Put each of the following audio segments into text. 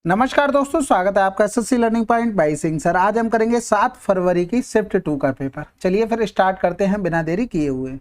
नमस्कार दोस्तों, स्वागत है आपका SSC learning point by Singh sir. आज हम करेंगे 7 फरवरी की शिफ्ट 2 का पेपर। चलिए फिर स्टार्ट करते हैं बिना देरी किए हुए।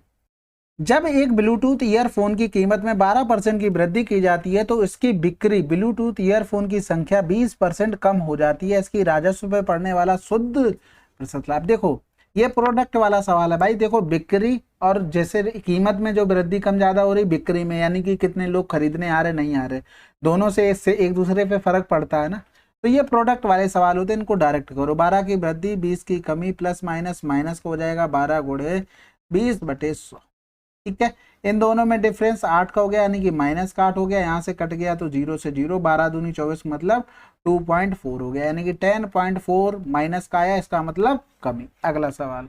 जब एक ब्लूटूथ ईयरफोन की कीमत में 12% की वृद्धि की जाती है तो इसकी बिक्री ब्लूटूथ ईयरफोन की संख्या 20% कम हो जाती है। इसकी राजस्व पे पड़ने वाला शुद्ध प्रतिशत लाभ। देखो ये प्रोडक्ट वाला सवाल है भाई। देखो बिक्री और जैसे कीमत में जो वृद्धि कम ज्यादा हो रही बिक्री में, यानी कि कितने लोग खरीदने आ रहे नहीं आ रहे, दोनों से इससे एक दूसरे पे फर्क पड़ता है ना। तो ये प्रोडक्ट वाले सवाल होते हैं, इनको डायरेक्ट करो। 12 की वृद्धि 20 की कमी प्लस माइनस माइनस को हो जाएगा 12 गुणे 20/100। ठीक है, इन दोनों में डिफरेंस 8 का हो गया, यानी कि माइनस का 8 हो गया। यहाँ से कट गया तो 0 से 0, 12 दूनी 24 मतलब 2.4 हो गया, यानी कि 10.4 माइनस का आया, इसका मतलब कमी। अगला सवाल,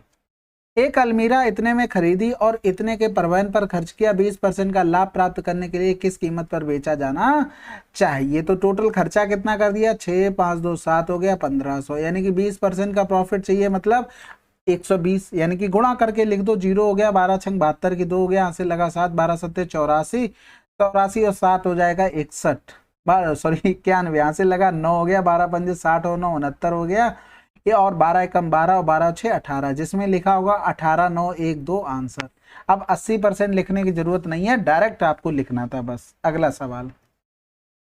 एक अलमीरा इतने में खरीदी और इतने के परिवहन पर खर्च किया, 20% का लाभ प्राप्त करने के लिए किस कीमत पर बेचा जाना चाहिए। तो टोटल खर्चा कितना कर दिया, 6 5 2 7 हो गया 1500, यानी कि 20% का प्रॉफिट चाहिए, मतलब 120, यानी कि गुणा करके लिख दो। 0 हो गया, 12 छंग 72 की 2 हो गया, यहाँ से लगा 7, 12 सत्ते 84, 84 और 7 हो जाएगा 61, सॉरी 91, यहाँ से लगा 9 हो गया, 12 पंजे 60 और 9 69 हो गया ये, और 12 एकम 12 और 12 6 18, जिसमें लिखा होगा 18 9 1 2 आंसर। अब 80% लिखने की जरूरत नहीं है, डायरेक्ट आपको लिखना था बस। अगला सवाल,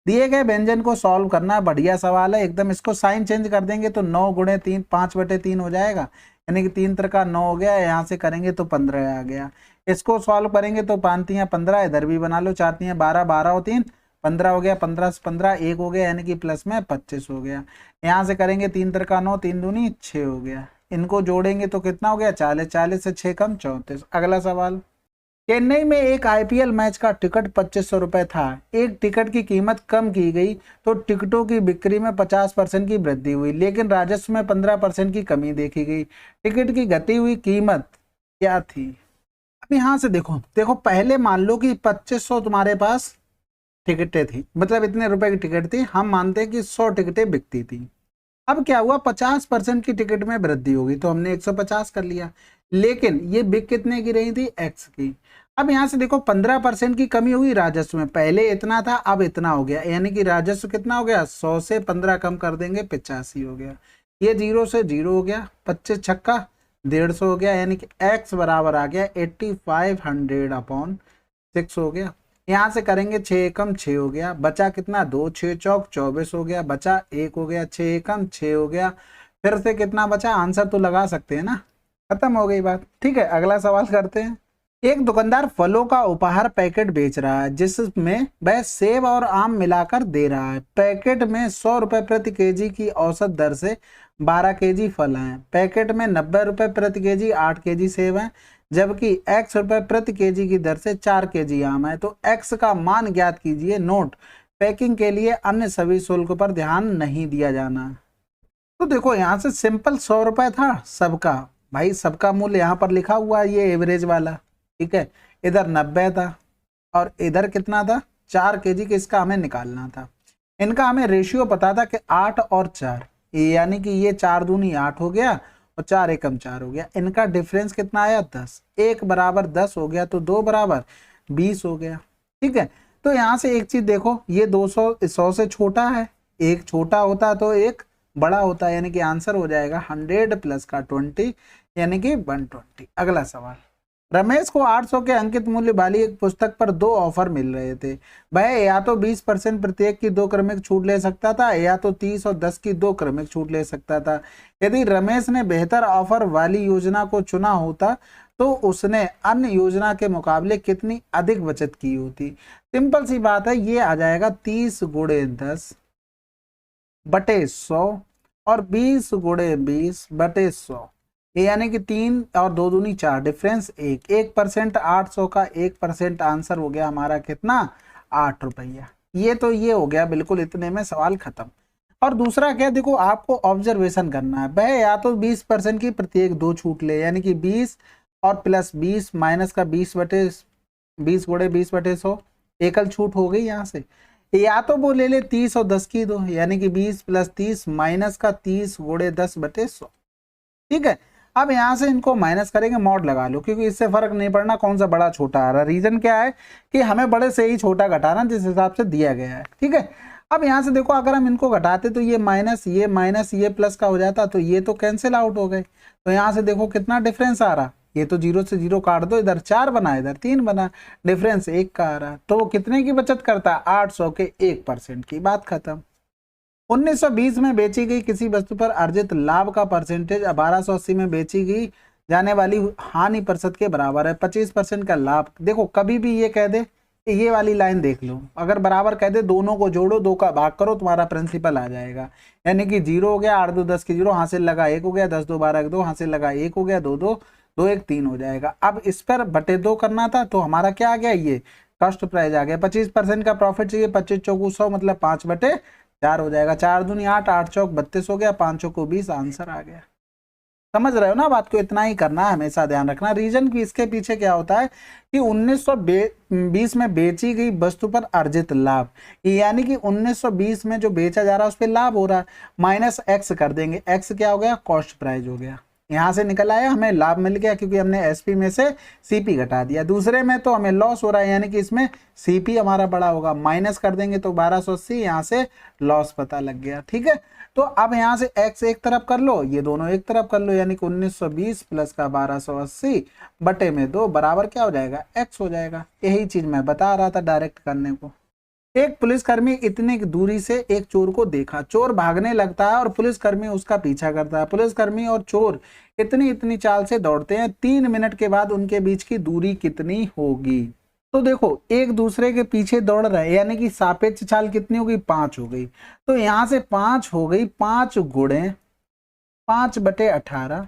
दिए गए व्यंजन को सॉल्व करना। बढ़िया सवाल है एकदम। इसको साइन चेंज कर देंगे तो 9 गुणे 3 5/3 हो जाएगा, यानी कि 3 3 9 हो गया, यहाँ से करेंगे तो 15 आ गया। इसको सॉल्व करेंगे तो 5 3 15, इधर भी बना लो, 4 3 12, 12 और 3 15 हो गया, 15 से 15 1 हो गया, यानी कि प्लस में 25 हो गया। यहाँ से करेंगे 3 3 9, 3 दूनी 6 हो गया। इनको जोड़ेंगे तो कितना हो गया 40, 40 से 6 कम 34। अगला सवाल, चेन्नई में एक आईपीएल मैच का टिकट 2500 रुपए था। एक टिकट की कीमत कम की गई तो टिकटों की बिक्री में 50% की वृद्धि हुई, लेकिन राजस्व में 15% की कमी देखी गई। टिकट की घटी हुई कीमत क्या थी। अब यहाँ से देखो देखो, पहले मान लो कि 2500 तुम्हारे पास टिकटें थी, मतलब इतने रुपए की टिकट थी। हम मानते हैं कि 100 टिकटें बिकती थी। अब क्या हुआ, 50% की टिकट में वृद्धि होगी तो हमने 150 कर लिया, लेकिन ये बिक कितने की रही थी, एक्स की। अब यहां से देखो 15% की कमी हुई राजस्व में, पहले इतना था अब इतना हो गया, यानी कि राजस्व कितना हो गया, 100 से 15 कम कर देंगे 85 हो गया। ये 0 से 0 हो गया, 25 छक्का 150 हो गया, यानी कि एक्स बराबर आ गया 8500/6 हो गया। यहाँ से करेंगे 6 एकम 6 हो गया, बचा कितना 2 6 चौक 24 हो गया, बचा 1 हो गया, 6 एकम 6 हो गया। फिर से कितना बचा, आंसर तो लगा सकते हैं ना, खत्म हो गई बात। ठीक है, अगला सवाल करते हैं। एक दुकानदार फलों का उपहार पैकेट बेच रहा है, जिसमें वह सेब और आम मिलाकर दे रहा है। पैकेट में 100 रुपए प्रति केजी की औसत दर से 12 केजी फल हैं। पैकेट में 90 रुपए प्रति केजी 8 केजी सेब हैं, जबकि x रुपए प्रति केजी की दर से 4 केजी आम है। तो x का मान ज्ञात कीजिए। नोट, पैकिंग के लिए अन्य सभी शुल्क पर ध्यान नहीं दिया जाना। तो देखो यहाँ से सिंपल 100 रुपए था सबका, भाई सबका मूल्य यहाँ पर लिखा हुआ है, ये एवरेज वाला। ठीक है, इधर 90 था और इधर कितना था 4 केजी के, इसका हमें निकालना था। इनका हमें रेशियो पता था कि 8 और 4, यानी कि ये 4 दूनी 8 हो गया और 4 एकम 4 हो गया। इनका डिफरेंस कितना आया 10, 1 बराबर 10 हो गया तो 2 बराबर 20 हो गया। ठीक है, तो यहाँ से एक चीज देखो, ये 200 100 से छोटा है, एक छोटा होता तो एक बड़ा होता, यानी कि आंसर हो जाएगा 100 प्लस का 20, यानी कि 120। अगला सवाल, रमेश को 800 के अंकित मूल्य वाली एक पुस्तक पर 2 ऑफर मिल रहे थे। वह या तो 20% प्रत्येक की 2 क्रमिक छूट ले सकता था, या तो 30 और 10 की 2 क्रमिक छूट ले सकता था। यदि रमेश ने बेहतर ऑफर वाली योजना को चुना होता तो उसने अन्य योजना के मुकाबले कितनी अधिक बचत की होती। सिंपल सी बात है, ये आ जाएगा 30 गुणे 10/100 और 20 गुणे 20/100, यानी कि 3 और 2 दूनी 4, डिफरेंस 1% 800 का 1% आंसर हो गया हमारा कितना 8 रुपया। ये तो ये हो गया, बिल्कुल इतने में सवाल खत्म। और दूसरा क्या, देखो आपको ऑब्जर्वेशन करना है, वह या तो 20% की प्रत्येक 2 छूट ले, यानी कि 20 और प्लस 20 माइनस का 20 गुणे 20/100, एकल छूट हो गई यहाँ से। या तो वो ले ले 30 और 10 की 2, यानी कि 20 प्लस 30 माइनस का 30 गुणे 10/100। ठीक है, अब यहां से इनको माइनस करेंगे, मॉड लगा लो, क्योंकि इससे फर्क नहीं पड़ना कौन सा बड़ा छोटा आ रहा है। रीजन क्या है कि हमें बड़े से ही छोटा घटाना जिस हिसाब से दिया गया है। ठीक है, अब यहाँ से देखो अगर हम इनको घटाते तो ये माइनस ये प्लस का हो जाता, तो ये तो कैंसिल आउट हो गए। तो यहाँ से देखो कितना डिफरेंस आ रहा, ये तो 0 से 0 काट दो, इधर 4 बना इधर 3 बना, डिफरेंस 1 का आ रहा। तो वो कितने की बचत करता, 800 के 1% की, बात खत्म। 1920 में बेची गई किसी वस्तु पर अर्जित लाभ का परसेंटेज 1280 में बेची गई जाने वाली हानि प्रतिशत के बराबर है। 25% का लाभ। देखो कभी भी ये कह दे, ये वाली लाइन देख लो, अगर बराबर कह दे दोनों को जोड़ो, 2 का भाग करो, तुम्हारा प्रिंसिपल आ जाएगा। यानी कि 0 हो गया, 8 2 10 की 0, हासिल लगा 1 हो गया, 10 2 12 2, हासिल लगा 1 हो गया, 2 2 2 1 3 हो जाएगा। अब इस पर बटे 2 करना था, तो हमारा क्या आ गया, ये कॉस्ट प्राइस आ गया। 25% का प्रॉफिट चाहिए, 25 चौकू 100 मतलब 5/4 हो जाएगा। 4 दूनी 8, 8 चौक 32 हो गया, 5 चौको 20, आंसर आ गया। समझ रहे हो ना बात को, इतना ही करना है, हमेशा ध्यान रखना। रीजन की इसके पीछे क्या होता है कि 1920 में बेची गई वस्तु पर अर्जित लाभ, यानी कि 1920 में जो बेचा जा रहा है उस पर लाभ हो रहा है, माइनस एक्स कर देंगे, एक्स क्या हो गया, कॉस्ट प्राइस हो गया। यहां से निकल आया, हमें लाभ मिल गया क्योंकि हमने एसपी में से सीपी घटा दिया। दूसरे में तो हमें लॉस हो रहा है, यानी कि इसमें सीपी हमारा बड़ा होगा, माइनस कर देंगे तो 1280, यहां से लॉस पता लग गया। ठीक है, तो अब यहां से x एक तरफ कर लो, ये दोनों एक तरफ कर लो, यानी कि 1920 प्लस का 1280 बटे में 2 बराबर क्या हो जाएगा, x हो जाएगा। यही चीज मैं बता रहा था डायरेक्ट करने को। एक पुलिसकर्मी इतनी दूरी से एक चोर को देखा, चोर भागने लगता है और पुलिसकर्मी उसका पीछा करता है। पुलिसकर्मी और चोर इतनी इतनी चाल से दौड़ते हैं, 3 मिनट के बाद उनके बीच की दूरी कितनी होगी। तो देखो एक दूसरे के पीछे दौड़ रहे हैं, यानी कि सापेक्ष चाल कितनी होगी, 5 हो गई। तो यहां से 5 हो गई, 5 गुणे 5/18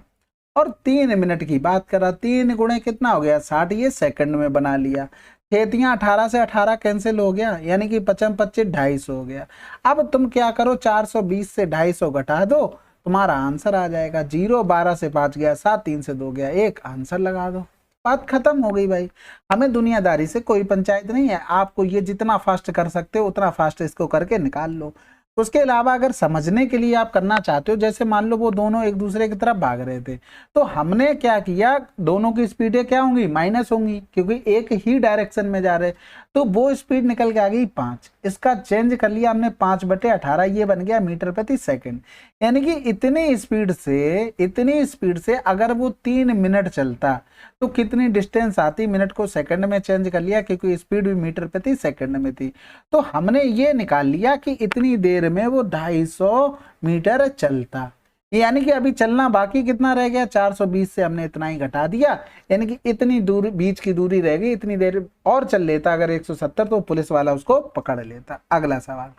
और 3 मिनट की बात कर रहा, 3 गुणे कितना हो गया, 60, ये सेकंड में बना लिया। 18 से 18 कैंसिल हो गया, यानी कि 55 25 250 हो गया। अब तुम क्या करो, 420 से 250 घटा दो, तुम्हारा आंसर आ जाएगा। 0 12 से 5 गया 7, 3 से 2 गया 1, आंसर लगा दो, बात खत्म हो गई भाई। हमें दुनियादारी से कोई पंचायत नहीं है, आपको ये जितना फास्ट कर सकते हो उतना फास्ट इसको करके निकाल लो। उसके अलावा अगर समझने के लिए आप करना चाहते हो, जैसे मान लो वो दोनों एक दूसरे की तरफ भाग रहे थे, तो हमने क्या किया, दोनों की स्पीडें क्या होंगी, माइनस होंगी, क्योंकि एक ही डायरेक्शन में जा रहे। तो वो स्पीड निकल के आ गई 5, इसका चेंज कर लिया हमने 5/18, ये बन गया मीटर प्रति सेकंड। यानी कि इतनी स्पीड से अगर वो 3 मिनट चलता तो कितनी डिस्टेंस आती, मिनट को सेकंड में चेंज कर लिया क्योंकि स्पीड भी मीटर प्रति सेकंड में थी। तो हमने ये निकाल लिया कि इतनी देर में वो 250 मीटर चलता, यानी कि अभी चलना बाकी कितना रह गया, 420 से हमने इतना ही घटा दिया, यानी कि इतनी दूरी बीच की दूरी रह गई। इतनी देर और चल लेता अगर 170 तो पुलिस वाला उसको पकड़ लेता। अगला सवाल,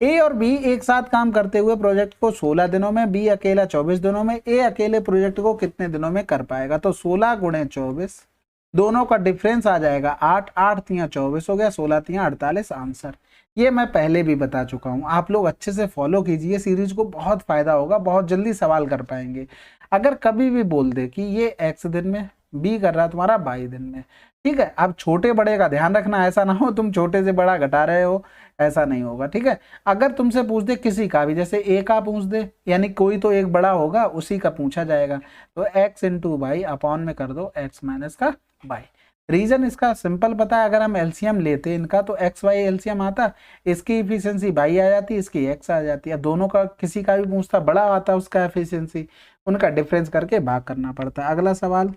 ए और बी एक साथ काम करते हुए प्रोजेक्ट को 16 दिनों में, बी अकेला 24 दिनों में, ए अकेले प्रोजेक्ट को कितने दिनों में कर पाएगा। तो 16 गुणे 24, दोनों का डिफरेंस आ जाएगा 8, 8 3 24 हो गया, 16 3 48, आंसर। ये मैं पहले भी बता चुका हूं, आप लोग अच्छे से फॉलो कीजिए सीरीज को, बहुत फायदा होगा, बहुत जल्दी सवाल कर पाएंगे। अगर कभी भी बोल दे कि ये x दिन में, बी कर रहा तुम्हारा y दिन में, ठीक है। अब छोटे बड़े का ध्यान रखना, ऐसा ना हो तुम छोटे से बड़ा घटा रहे हो, ऐसा नहीं होगा, ठीक है। अगर तुमसे पूछ दे किसी का भी, जैसे ए का पूछ दे, यानी कोई तो एक बड़ा होगा उसी का पूछा जाएगा, तो x इंटू वाई अपॉन में कर दो x माइनस का y। रीजन इसका सिंपल पता है, अगर हम एलसीएम लेते इनका तो एक्स वाई एलसीएम आता, इसकी इफिशियंसी बाई आ जाती, इसकी एक्स आ जाती है। दोनों का किसी का भी पूछता बड़ा आता उसका एफिशिएंसी, उनका डिफरेंस करके भाग करना पड़ता है। अगला सवाल,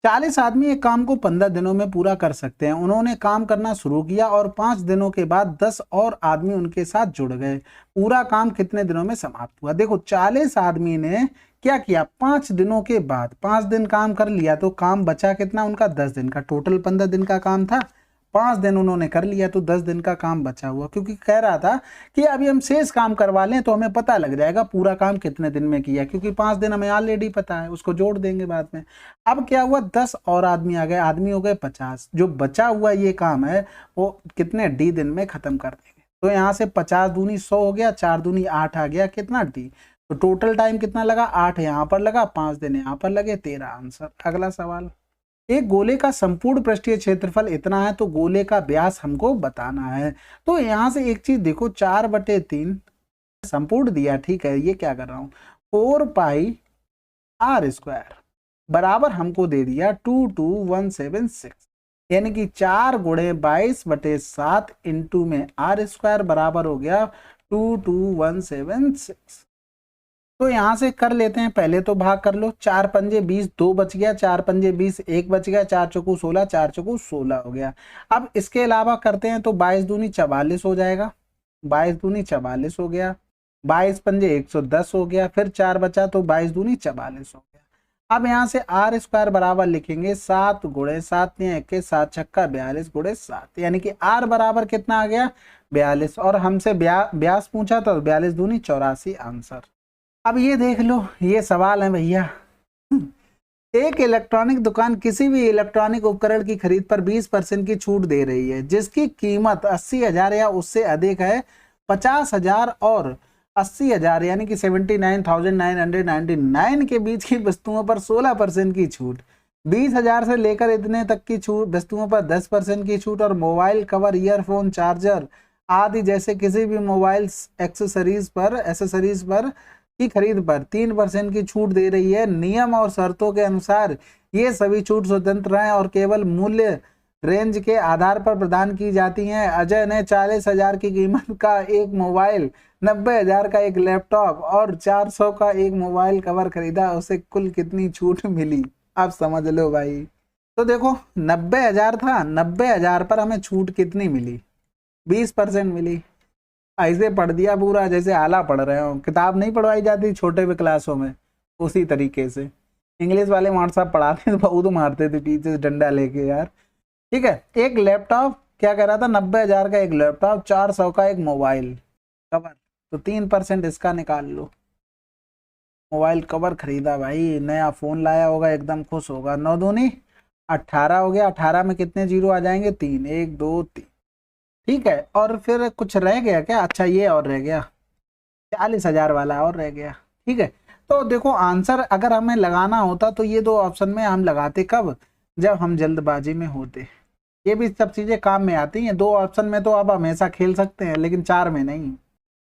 40 आदमी एक काम को 15 दिनों में पूरा कर सकते हैं। उन्होंने काम करना शुरू किया और 5 दिनों के बाद 10 और आदमी उनके साथ जुड़ गए। पूरा काम कितने दिनों में समाप्त हुआ। देखो 40 आदमी ने क्या किया, 5 दिनों के बाद 5 दिन काम कर लिया, तो काम बचा कितना उनका, 10 दिन का। टोटल 15 दिन का काम था, 5 दिन उन्होंने कर लिया तो 10 दिन का काम बचा हुआ, क्योंकि कह रहा था कि अभी हम शेष काम करवा लें तो हमें पता लग जाएगा पूरा काम कितने दिन में किया, क्योंकि 5 दिन हमें ऑलरेडी पता है, उसको जोड़ देंगे बाद में। अब क्या हुआ, 10 और आदमी आ गए, आदमी हो गए 50। जो बचा हुआ ये काम है वो कितने डी दिन में खत्म कर देंगे। तो यहाँ से 50 दूनी 100 हो गया, 4 दूनी 8 आ गया, कितना डी। तो टोटल टाइम कितना लगा, 8 यहाँ पर लगा, 5 दिन यहाँ पर लगे, 13, आंसर। अगला सवाल, एक गोले का संपूर्ण पृष्ठीय क्षेत्रफल इतना है तो गोले का व्यास हमको बताना है। तो यहां से एक चीज देखो, 4/3 संपूर्ण दिया, ठीक है, ये क्या कर रहा हूं, 4 पाई r² बराबर हमको दे दिया 22176, यानी कि 4 × 22/7 इंटू में आर स्क्वायर बराबर हो गया 22176। तो यहां से कर लेते हैं, पहले तो भाग कर लो, 4 पंजे 20, 2 बच गया, 4 पंजे 20, 1 बच गया, 4 चौकू 16, 4 चौकू 16 हो गया। अब इसके अलावा करते हैं तो 22 दूनी 44 हो जाएगा, 22 दूनी 44 हो गया, 22 पंजे 110 हो गया, फिर 4 बचा तो 22 दूनी 44 हो गया। अब यहाँ से आर स्क्वायर बराबर लिखेंगे 7 × 7 × 7 छक्का 42 × 7, यानी कि आर बराबर कितना आ गया 42, और हमसे व्यास पूछा तो 42 दूनी 84 आंसर। अब ये देख लो, ये सवाल है भैया, एक इलेक्ट्रॉनिक दुकान किसी भी इलेक्ट्रॉनिक उपकरण की खरीद पर 20% की छूट दे रही है जिसकी कीमत 80,000 या उससे अधिक है। 50,000 और 80,000 यानी कि 79,999 के बीच की वस्तुओं पर 16% की छूट, 20,000 से लेकर इतने तक की छूट वस्तुओं पर 10% की छूट, और मोबाइल कवर, ईयरफोन, चार्जर आदि जैसे किसी भी मोबाइल एक्सेसरीज पर की खरीद पर 3% की छूट दे रही है। नियम और शर्तों के अनुसार ये सभी छूट स्वतंत्र हैं और केवल मूल्य रेंज के आधार पर प्रदान की जाती हैं। अजय ने 40,000 की कीमत का एक मोबाइल, 90,000 का एक लैपटॉप और 400 का एक मोबाइल कवर खरीदा, उसे कुल कितनी छूट मिली? आप समझ लो भाई। तो देखो 90,000 था, 90,000 पर हमें छूट कितनी मिली? 20% मिली। ऐसे पढ़ दिया पूरा जैसे आला पढ़ रहे हो, किताब नहीं पढ़वाई जाती छोटे भी क्लासों में, उसी तरीके से इंग्लिश वाले मास्टर साहब पढ़ाते थे, बहुत मारते थे पीछे से डंडा लेके यार। ठीक है, एक लैपटॉप क्या कह रहा था, 90,000 का एक लैपटॉप, 400 का एक मोबाइल कवर, तो 3% इसका निकाल लो। मोबाइल कवर खरीदा भाई, नया फोन लाया होगा, एकदम खुश होगा। 9 दूनी 18 हो गया, 18 में कितने जीरो आ जाएंगे? 3, 1 2 3। ठीक है, और फिर कुछ रह गया क्या? अच्छा ये और रह गया, 40,000 वाला और रह गया। ठीक है, तो देखो आंसर अगर हमें लगाना होता तो ये 2 ऑप्शन में हम लगाते कब? जब हम जल्दबाजी में होते। ये भी सब चीजें काम में आती हैं। 2 ऑप्शन में तो आप हमेशा खेल सकते हैं, लेकिन 4 में नहीं।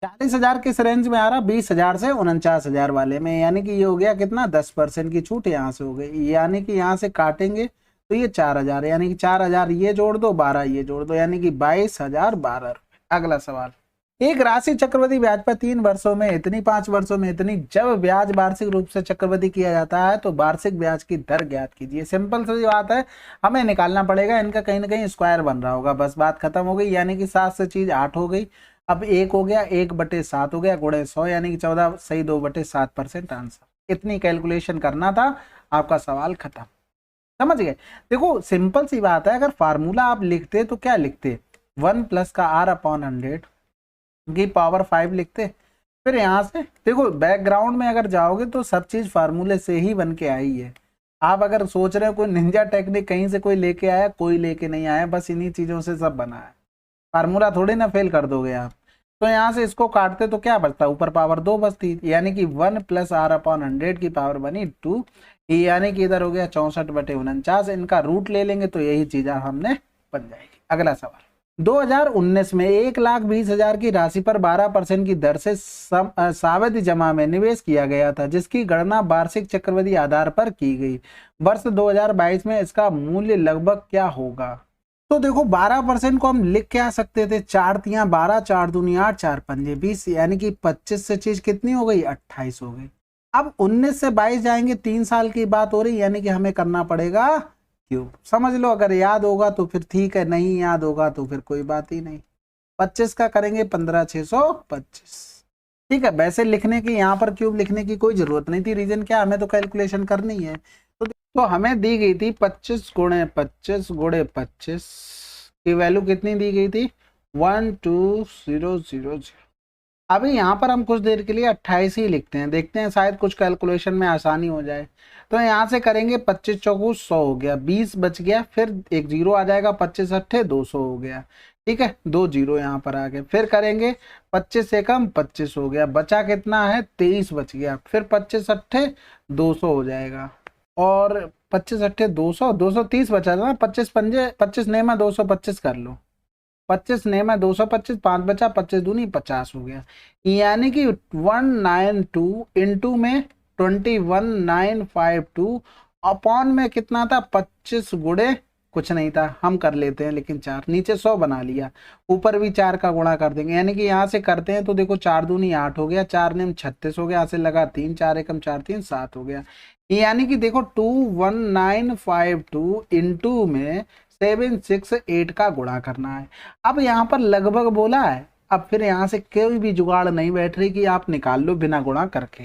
40,000 किस रेंज में आ रहा? 20,000 से 49,000 वाले में, यानी कि ये हो गया कितना? 10% की छूट यहाँ से हो गई, यानी कि यहाँ से काटेंगे तो ये 4,000, यानी कि 4,000 ये जोड़ दो, 12 ये जोड़ दो, यानी कि 22,012 रुपए। अगला सवाल, एक राशि चक्रवृद्धि ब्याज पर 3 वर्षों में इतनी, 5 वर्षों में इतनी। जब ब्याज वार्षिक रूप से चक्रवृद्धि किया जाता है तो वार्षिक ब्याज की दर ज्ञात कीजिए। सिंपल सी बात है, हमें निकालना पड़ेगा, इनका कहीं ना कहीं स्क्वायर बन रहा होगा, बस बात खत्म हो गई। यानी कि 7 से चीज 8 हो गई, अब 1 हो गया, 1/7 हो गया, गुणे 100, यानी कि 14 सही 2/7% आंसर। इतनी कैलकुलेशन करना था, आपका सवाल खत्म। समझ गए? देखो सिंपल सी बात है, अगर फार्मूला आप लिखते तो क्या लिखते? 1 प्लस का r/100 की पावर 5 लिखते। फिर यहाँ से देखो बैकग्राउंड में अगर जाओगे तो सब चीज फार्मूले से ही बन के आई है। आप अगर सोच रहे हो कोई निंजा टेक्निक कहीं से कोई लेके आया, कोई लेके नहीं आया, बस इन्हीं चीजों से सब बना है। फार्मूला थोड़ी ना फेल कर दोगे आप। तो यहाँ से इसको काटते तो क्या बचता? ऊपर पावर 2 बचती, यानी कि 1 प्लस r/100 की पावर बनी 2, यानी कि इधर हो गया 64/49। इनका रूट ले लेंगे तो यही चीज हमने बन जाएगी। अगला सवाल, 2019 में 1,20,000 की राशि पर 12% की दर से सावधि जमा में निवेश किया गया था, जिसकी गणना वार्षिक चक्रवृद्धि आधार पर की गई। वर्ष 2022 में इसका मूल्य लगभग क्या होगा? तो देखो 12% को हम लिख के आ सकते थे, 4 तियां 12, 4 दूनी 8, 4 पंजे 20, यानी कि 25 से चीज कितनी हो गई? 28 हो गई। अब 19 से 22 जाएंगे, 3 साल की बात हो रही, यानी कि हमें करना पड़ेगा क्यूब। समझ लो, अगर याद होगा तो फिर ठीक है, नहीं याद होगा तो फिर कोई बात ही नहीं। 25 का करेंगे 15,625। ठीक है, वैसे लिखने की यहाँ पर क्यूब लिखने की कोई जरूरत नहीं थी, रीजन क्या, हमें तो कैलकुलेशन करनी है। तो हमें दी गई थी 25 × 25 × 25 की वैल्यू कितनी दी गई थी? 12,000। अभी यहाँ पर हम कुछ देर के लिए 28 ही लिखते हैं, देखते हैं शायद कुछ कैलकुलेशन में आसानी हो जाए। तो यहाँ से करेंगे 25 चौकू 100 हो गया, 20 बच गया, फिर एक जीरो आ जाएगा, 25 अट्ठे 200 हो गया। ठीक है, 2 जीरो यहाँ पर आ गए। फिर करेंगे 25 से कम 25 हो गया, बचा कितना है? 23 बच गया, फिर 25 अट्ठे 200 हो जाएगा, और 25 अट्ठे 200, 230 बचा था ना। 25 पंजे 25 नेमा 225 कर लो, 25 नेमा 225, 5 बचा, 25 दूनी 50 हो गया, यानी कि 192 इंटू में 21,952 अपॉन में कितना था? 25 गुणे कुछ नहीं था, हम कर लेते हैं, लेकिन 4 नीचे 100 बना लिया, ऊपर भी 4 का गुणा कर देंगे, यानी कि यहाँ से करते हैं तो देखो 4 दूनी 8 हो गया, 4 नेम 36 हो गया, यहाँ से लगा 3, 4 एकम 4 3 7 हो गया। यानी कि देखो 21952 इंटू में 768 का गुणा करना है। अब यहाँ पर लगभग बोला है, अब फिर यहाँ से कोई भी जुगाड़ नहीं बैठ रही कि आप निकाल लो बिना गुणा करके।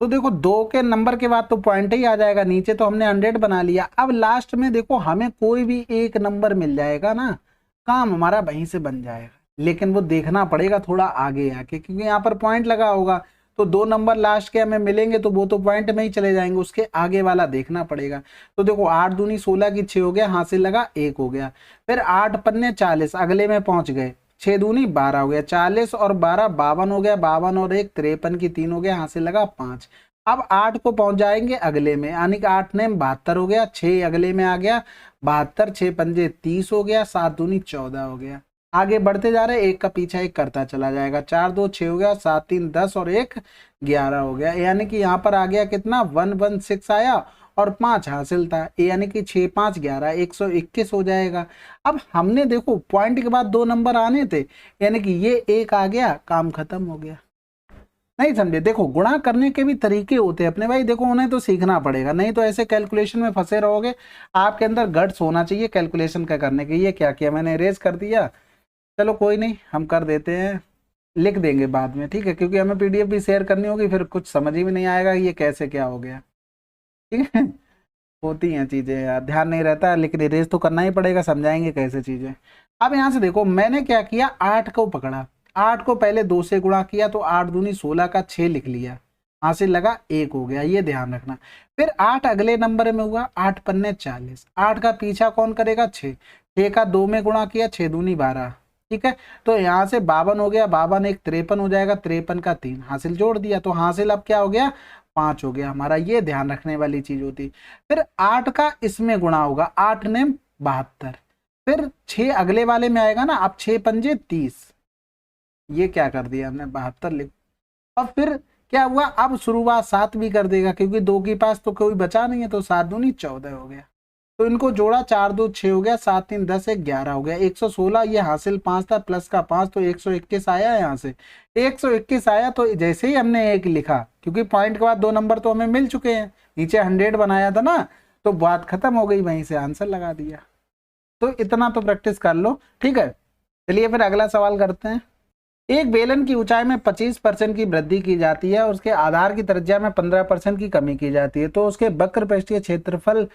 तो देखो 2 के नंबर के बाद तो पॉइंट ही आ जाएगा, नीचे तो हमने 100 बना लिया। अब लास्ट में देखो हमें कोई भी एक नंबर मिल जाएगा ना, काम हमारा वहीं से बन जाएगा, लेकिन वो देखना पड़ेगा थोड़ा आगे आके, क्योंकि यहाँ पर पॉइंट लगा होगा तो 2 नंबर लास्ट के हमें मिलेंगे तो वो तो पॉइंट में ही चले जाएंगे, उसके आगे वाला देखना पड़ेगा। तो देखो 8 दूनी 16 की 6 हो गया, हासिल लगा 1 हो गया, फिर 8 पन्ने 40, अगले में पहुंच गए, 6 दूनी 12 हो गया, 40 और 12 52 हो गया, 52 और 1 53 की 3 हो गया, हासिल लगा 5। अब 8 को पहुंच जाएंगे अगले में, यानी कि 8 ने 72 हो गया, 6 अगले में आ गया 72, 6 पंजे 30 हो गया, 7 दूनी 14 हो गया। आगे बढ़ते जा रहे, एक का पीछा एक करता चला जाएगा, 4 2 6 हो गया, 7 3 10 और 1 11 हो गया, यानी कि यहाँ पर आ गया कितना 116 आया और 5 हासिल था, यानी कि 6 5 11 121 हो जाएगा। अब हमने देखो पॉइंट के बाद 2 नंबर आने थे, यानी कि ये 1 आ गया, काम खत्म हो गया। नहीं समझे? देखो गुणा करने के भी तरीके होते हैं अपने भाई, देखो उन्हें तो सीखना पड़ेगा, नहीं तो ऐसे कैलकुलेशन में फंसे रहोगे। आपके अंदर गट्स होना चाहिए कैलकुलेशन का करने के। ये क्या किया मैंने, इरेज कर दिया, चलो कोई नहीं, हम कर देते हैं, लिख देंगे बाद में, ठीक है, क्योंकि हमें पीडीएफ भी शेयर करनी होगी, फिर कुछ समझ ही में नहीं आएगा ये कैसे क्या हो गया, ठीक है। होती हैं चीजें यार, ध्यान नहीं रहता, लेकिन इरेज तो करना ही पड़ेगा, समझाएंगे कैसे चीजें। अब यहाँ से देखो मैंने क्या किया, 8 को पकड़ा, 8 को पहले 2 से गुणा किया तो 8 दूनी 16 का 6 लिख लिया, हासिल लगा 1 हो गया, ये ध्यान रखना। फिर 8 अगले नंबर में हुआ, 8 पन्ने 40, 8 का पीछा कौन करेगा 6, 6 का 2 में गुणा किया, 6 दूनी 12, ठीक है। तो यहाँ से 52 हो गया, 52 1 53 हो जाएगा, 53 का 3 हासिल जोड़ दिया, तो हासिल अब क्या हो गया 5 हो गया हमारा, ये ध्यान रखने वाली चीज होती। फिर 8 का इसमें गुणा होगा, 8 ने 72, फिर 6 अगले वाले में आएगा ना, अब 6 पंजे 30, ये क्या कर दिया हमने 72 लिख, और फिर क्या हुआ, अब शुरुआत 7 भी कर देगा, क्योंकि 2 के पास तो कोई बचा नहीं है, तो 7 दूनी 14 हो गया, तो इनको जोड़ा 4 2 6 हो गया, 7 3 10 1 11 हो गया, 116, ये हासिल 5 था, प्लस का 5 तो 121 आया है, यहाँ से 121 आया। तो जैसे ही हमने 1 लिखा, क्योंकि पॉइंट के बाद 2 नंबर तो हमें मिल चुके हैं, नीचे 100 बनाया था ना, तो बात खत्म हो गई, वहीं से आंसर लगा दिया। तो इतना तो प्रैक्टिस कर लो, ठीक है। चलिए फिर अगला सवाल करते हैं। एक बेलन की ऊंचाई में 25% की वृद्धि की जाती है और उसके आधार की त्रिज्या में 15% की कमी की जाती है, तो उसके वक्र पृष्ठीय क्षेत्रफल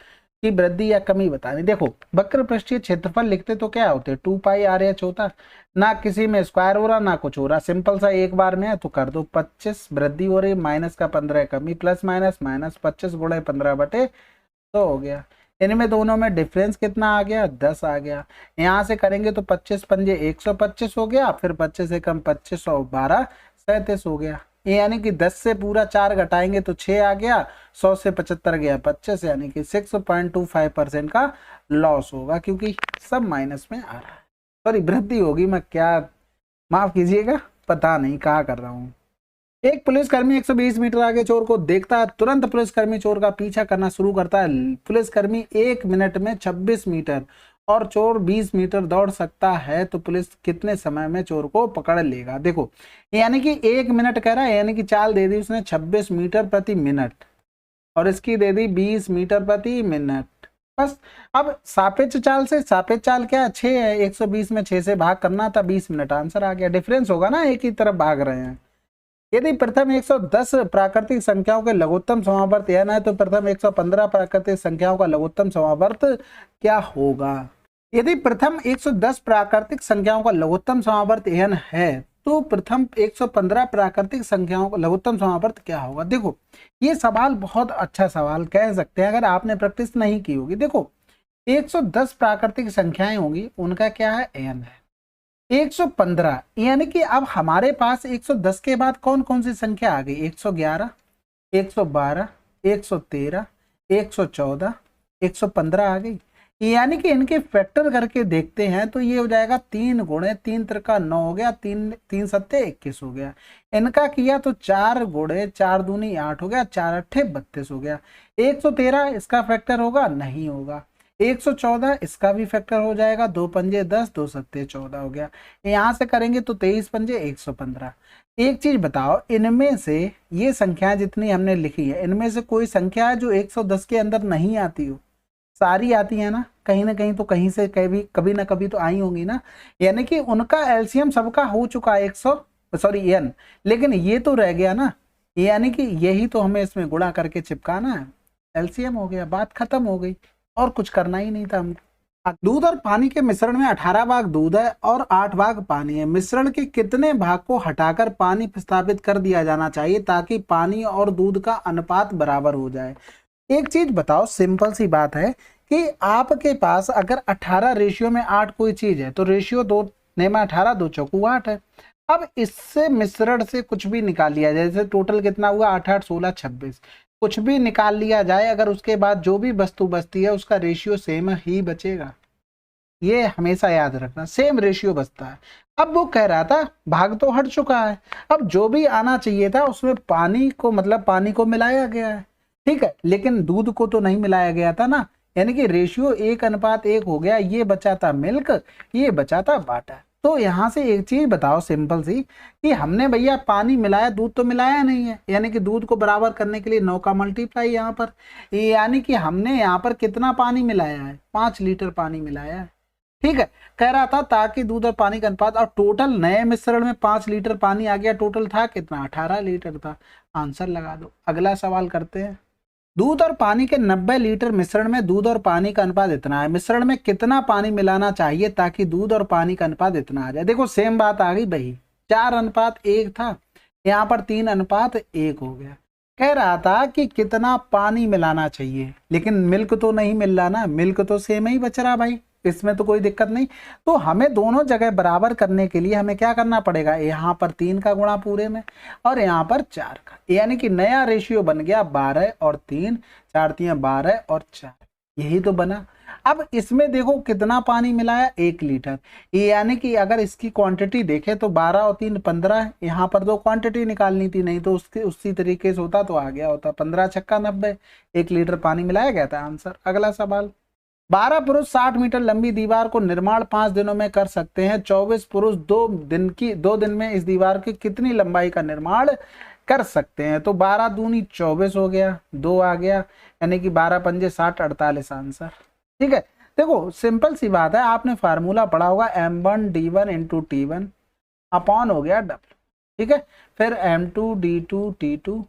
की वृद्धि या कमी बतानी। देखो वक्र पृष्ठीय क्षेत्रफल लिखते तो क्या होते, 2 पाई आर एच होता ना, किसी में स्क्वायर हो रहा ना कुछ हो रहा, सिंपल सा एक बार में है, तो कर दो 25 वृद्धि हो रही, माइनस का 15 कमी, प्लस माइनस माइनस 25 गुणे 15 बटे तो हो गया। इनमें दोनों में डिफरेंस कितना आ गया 10 आ गया। यहाँ से करेंगे तो 25 पंजे 125 हो गया, फिर 25 से कम 25 और 12 37 हो गया, यानी कि 10 से पूरा 4 घटाएंगे तो 6 आ गया, 100 से 75 गया 25, यानी कि 6.25% का लॉस होगा, क्योंकि सब माइनस में आ रहा है, सॉरी वृद्धि होगी, मैं क्या माफ कीजिएगा पता नहीं कहा कर रहा हूँ। एक पुलिसकर्मी 120 मीटर आगे चोर को देखता है, तुरंत पुलिसकर्मी चोर का पीछा करना शुरू करता है। पुलिसकर्मी 1 मिनट में 26 मीटर और चोर 20 मीटर दौड़ सकता है, तो पुलिस कितने समय में चोर को पकड़ लेगा। देखो यानी कि 1 मिनट कह रहा है, यानी कि चाल दे दी उसने 26 मीटर प्रति मिनट और इसकी दे दी 20 मीटर प्रति मिनट, बस। अब सापेक्ष चाल से, सापेक्ष चाल क्या 6 है, 120 में 6 से भाग करना था, 20 मिनट आंसर आ गया। डिफरेंस होगा ना, एक ही तरफ भाग रहे हैं। यदि प्रथम 110 प्राकृतिक संख्याओं के लघुत्तम समावर्त n है, तो प्रथम 115 प्राकृतिक संख्याओं का लघुत्तम समावर्त क्या होगा। यदि प्रथम 110 प्राकृतिक संख्याओं का लघुत्तम समावर्त n है, तो प्रथम 115 प्राकृतिक संख्याओं का लघुत्तम समावर्त क्या होगा। देखो ये सवाल बहुत अच्छा सवाल कह सकते हैं, अगर आपने प्रैक्टिस नहीं की होगी। देखो 110 प्राकृतिक संख्याएं होंगी, उनका क्या है n है 115, यानी कि अब हमारे पास 110 के बाद कौन कौन सी संख्या आ गई, 111, 112, 113, 114, 115 आ गई, यानी कि इनके फैक्टर करके देखते हैं तो ये हो जाएगा 3 गुणे 3 त्रिका 9 हो गया, 3 3 सत्ते 21 हो गया। इनका किया तो 4 गुणे 4 दूनी 8 हो गया, 4 अट्ठे 32 हो गया। 113 इसका फैक्टर होगा, नहीं होगा। 114 इसका भी फैक्टर हो जाएगा, 2 पंजे 10, 2 सत्ते 14 हो गया। यहाँ से करेंगे तो 23 पंजे 115। एक चीज बताओ, इनमें से ये संख्या जितनी हमने लिखी है, इनमें से कोई संख्या है जो 110 के अंदर नहीं आती हो? सारी आती है ना कहीं तो कहीं से कभी ना कभी तो आई होंगी ना, यानी कि उनका एलसीएम सबका हो चुका है 100 लेकिन ये तो रह गया ना, यानी कि यही तो हमें इसमें गुणा करके चिपकाना है, एलसीएम हो गया, बात खत्म हो गई, और कुछ करना ही नहीं था हमको। दूध और पानी के मिश्रण में 18 भाग दूध है और 8 भाग पानी है। मिश्रण के कितने भाग को हटाकर पानी प्रतिस्थापित कर दिया जाना चाहिए ताकि पानी और दूध का अनुपात बराबर हो जाए? एक चीज बताओ, सिंपल सी बात है कि आपके पास अगर 18 रेशियो में 8 कोई चीज है तो रेशियो 2 नेमा 18, 2 चौकू 8 है। अब इससे मिश्रण से कुछ भी निकाल लिया जाए, जैसे टोटल कितना हुआ 8 8 16 26, कुछ भी निकाल लिया जाए, अगर उसके बाद जो भी वस्तु बचती है उसका रेशियो सेम ही बचेगा। ये हमेशा याद रखना, सेम रेशियो बचता है। अब वो कह रहा था भाग तो हट चुका है, अब जो भी आना चाहिए था उसमें पानी को, मतलब पानी को मिलाया गया है, ठीक है, लेकिन दूध को तो नहीं मिलाया गया था ना, यानी कि रेशियो 1:1 हो गया। ये बचा था मिल्क, ये बचा था वाटर। तो यहाँ से एक चीज बताओ सिंपल सी, कि हमने भैया पानी मिलाया, दूध तो मिलाया नहीं है, यानी कि दूध को बराबर करने के लिए 9 का मल्टीप्लाई यहाँ पर, यानी कि हमने यहाँ पर कितना पानी मिलाया है? 5 लीटर पानी मिलाया है, ठीक है। कह रहा था ताकि दूध और पानी का अनुपात, और टोटल नए मिश्रण में 5 लीटर पानी आ गया, टोटल था कितना? 18 लीटर था। आंसर लगा दो। अगला सवाल करते हैं। दूध और पानी के 90 लीटर मिश्रण में दूध और पानी का अनुपात इतना है, मिश्रण में कितना पानी मिलाना चाहिए ताकि दूध और पानी का अनुपात इतना आ जाए? देखो सेम बात आ गई भाई, 4:1 था, यहाँ पर 3:1 हो गया। कह रहा था कि कितना पानी मिलाना चाहिए, लेकिन मिल्क तो नहीं मिल रहा ना, मिल्क तो सेम ही बच रहा भाई, इसमें तो कोई दिक्कत नहीं। तो हमें दोनों जगह बराबर करने के लिए हमें क्या करना पड़ेगा? यहाँ पर 3 का गुणा पूरे में और यहाँ पर 4 का, यानी कि नया रेशियो बन गया 12 और 3, 4 3 12 और 4, यही तो बना। अब इसमें देखो कितना पानी मिलाया? 1 लीटर, यानी कि अगर इसकी क्वांटिटी देखें तो 12 और 3 15, यहाँ पर दो क्वांटिटी निकालनी थी, नहीं तो उसके उसी तरीके से होता तो आ गया होता 15 छक्का 90, 1 लीटर पानी मिलाया गया था। आंसर। अगला सवाल। 12 पुरुष 60 मीटर लंबी दीवार को निर्माण 5 दिनों में कर सकते हैं, 24 पुरुष 2 दिन में इस दीवार की कितनी लंबाई का निर्माण कर सकते हैं? तो 12 दूनी 24 हो गया, 2 आ गया, यानी कि 12 पंजे 60 48 आंसर, ठीक है। देखो सिंपल सी बात है, आपने फार्मूला पढ़ा होगा m1 d1 into t1 upon हो गया w, ठीक है, फिर m2 d2 t2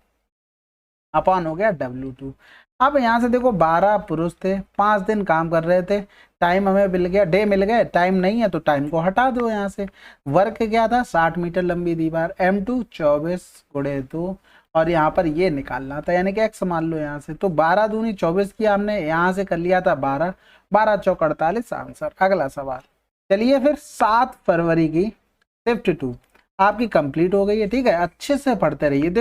अपॉन हो गया w2। अब यहाँ से देखो 12 पुरुष थे, 5 दिन काम कर रहे थे, टाइम हमें मिल गया, डे मिल गए, टाइम नहीं है तो टाइम को हटा दो यहाँ से। वर्क क्या था? 60 मीटर लंबी दीवार, m2 24 गुणे 2, और यहाँ पर ये निकालना था, यानी कि x मान लो यहाँ से। तो 12 दूनी 24 की हमने यहाँ से कर लिया था 12, 12 चौक 48 आंसर। अगला सवाल। चलिए फिर 7 फरवरी की शिफ्ट 2 आपकी कंप्लीट हो गई है, ठीक है, अच्छे से पढ़ते रहिए। देखो